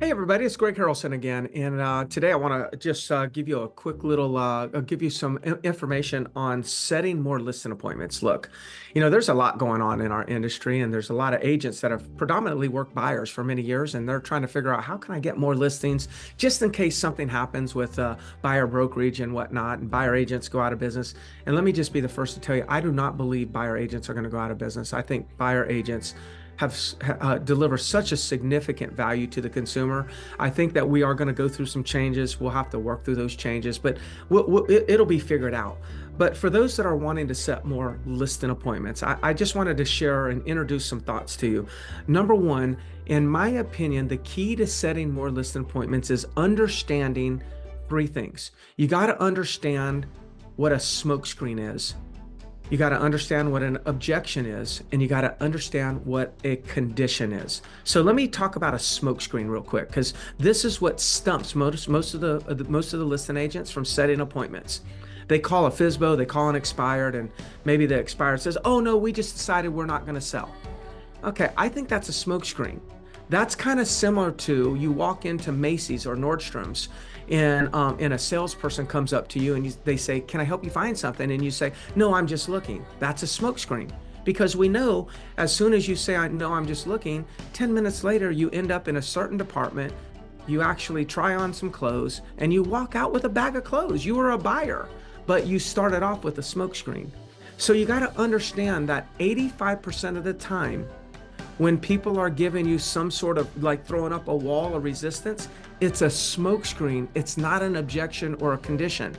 Hey everybody, it's Greg Harrelson again, and today I want to just give you a quick little, give you some information on setting more listing appointments. Look, there's a lot going on in our industry, and there's a lot of agents that have predominantly worked buyers for many years, and they're trying to figure out how can I get more listings just in case something happens with buyer brokerage and whatnot, and buyer agents go out of business. And let me just be the first to tell you, I do not believe buyer agents are going to go out of business. I think buyer agents have deliver such a significant value to the consumer. I think that we are going to go through some changes. We'll have to work through those changes, but it'll be figured out. But for those that are wanting to set more listing appointments, I just wanted to share and introduce some thoughts to you. Number one, in my opinion, the key to setting more listing appointments is understanding three things. You got to understand what a smokescreen is. You got to understand what an objection is, and you got to understand what a condition is. So let me talk about a smokescreen real quick, because this is what stumps most of the listing agents from setting appointments. They call a FSBO, they call an expired, and maybe the expired says, "Oh no, we just decided we're not going to sell." Okay, I think that's a smokescreen. That's kind of similar to you walk into Macy's or Nordstrom's, and a salesperson comes up to you and they say, "Can I help you find something?" And you say, "No, I'm just looking." That's a smokescreen, because we know as soon as you say, "I know, I'm just looking," 10 minutes later you end up in a certain department. You actually try on some clothes and you walk out with a bag of clothes. You were a buyer, but you started off with a smokescreen. So you got to understand that 85% of the time, when people are giving you some sort of like throwing up a wall of resistance, it's a smokescreen. It's not an objection or a condition.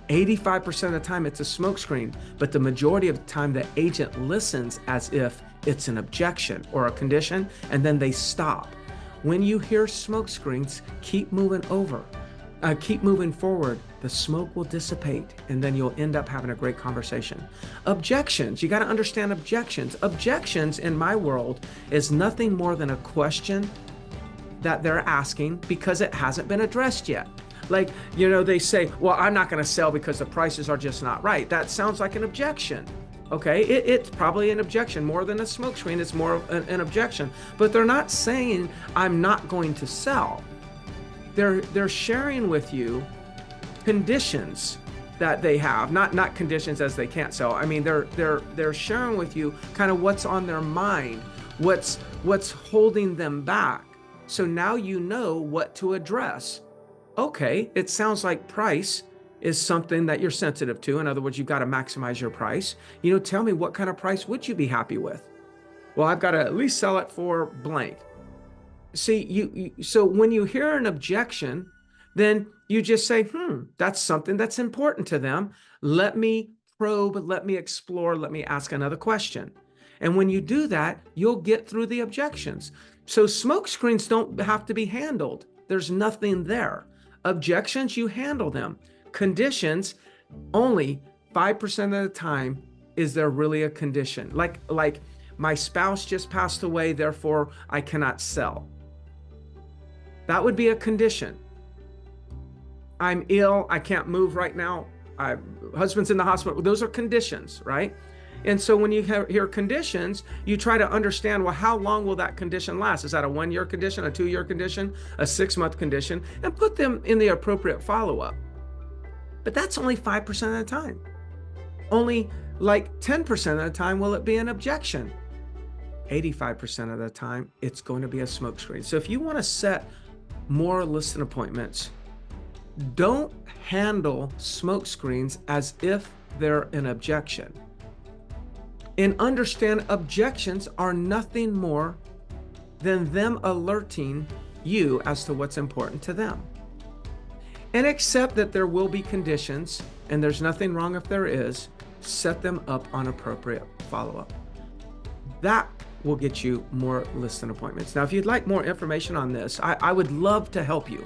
85% of the time it's a smokescreen, but the majority of the time the agent listens as if it's an objection or a condition, and then they stop. When you hear smokescreens, keep moving keep moving forward. The smoke will dissipate, and then you'll end up having a great conversation. Objections, you got to understand objections. Objections in my world is nothing more than a question that they're asking because it hasn't been addressed yet. Like, they say, "Well, I'm not going to sell because the prices are just not right." That sounds like an objection. Okay, it's probably an objection more than a smokescreen. It's more of an objection, but they're not saying I'm not going to sell. They're sharing with you conditions that they have, not conditions as they can't sell. I mean, they're sharing with you kind of what's on their mind, what's holding them back. So now you know what to address. Okay, it sounds like price is something that you're sensitive to. In other words, you've got to maximize your price. Tell me, what kind of price would you be happy with? Well, I've got to at least sell it for blank. See, so when you hear an objection, then you just say, that's something that's important to them. Let me probe, let me explore, let me ask another question. And when you do that, you'll get through the objections. So smoke screens don't have to be handled. There's nothing there. Objections, you handle them. Conditions, only 5% of the time is there really a condition. Like my spouse just passed away, therefore I cannot sell. That would be a condition. I'm ill, I can't move right now, husband's in the hospital. Those are conditions, right? And so when you hear conditions, you try to understand, well, how long will that condition last? Is that a 1-year condition, a 2-year condition, a 6-month condition? And put them in the appropriate follow-up. But that's only 5% of the time. Only like 10% of the time will it be an objection. 85% of the time, it's going to be a smokescreen. So if you want to set more listing appointments, don't handle smokescreens as if they're an objection. And understand objections are nothing more than them alerting you as to what's important to them. And accept that there will be conditions, and there's nothing wrong if there is. Set them up on appropriate follow-up. That will get you more listing appointments. Now, if you'd like more information on this, I would love to help you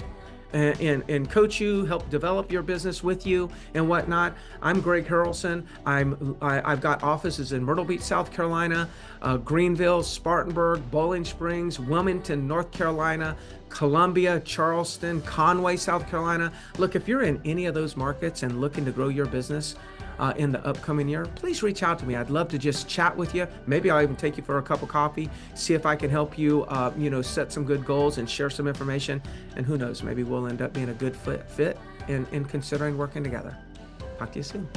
and coach you, help develop your business with you and whatnot. I'm Greg Harrelson. I've got offices in Myrtle Beach, South Carolina, Greenville, Spartanburg, Bowling Springs, Wilmington, North Carolina, Columbia, Charleston, Conway, South Carolina. Look, if you're in any of those markets and looking to grow your business, in the upcoming year, please reach out to me. I'd love to just chat with you. Maybe I'll even take you for a cup of coffee, see if I can help you, set some good goals and share some information. And who knows, maybe we'll end up being a good fit in considering working together. Talk to you soon.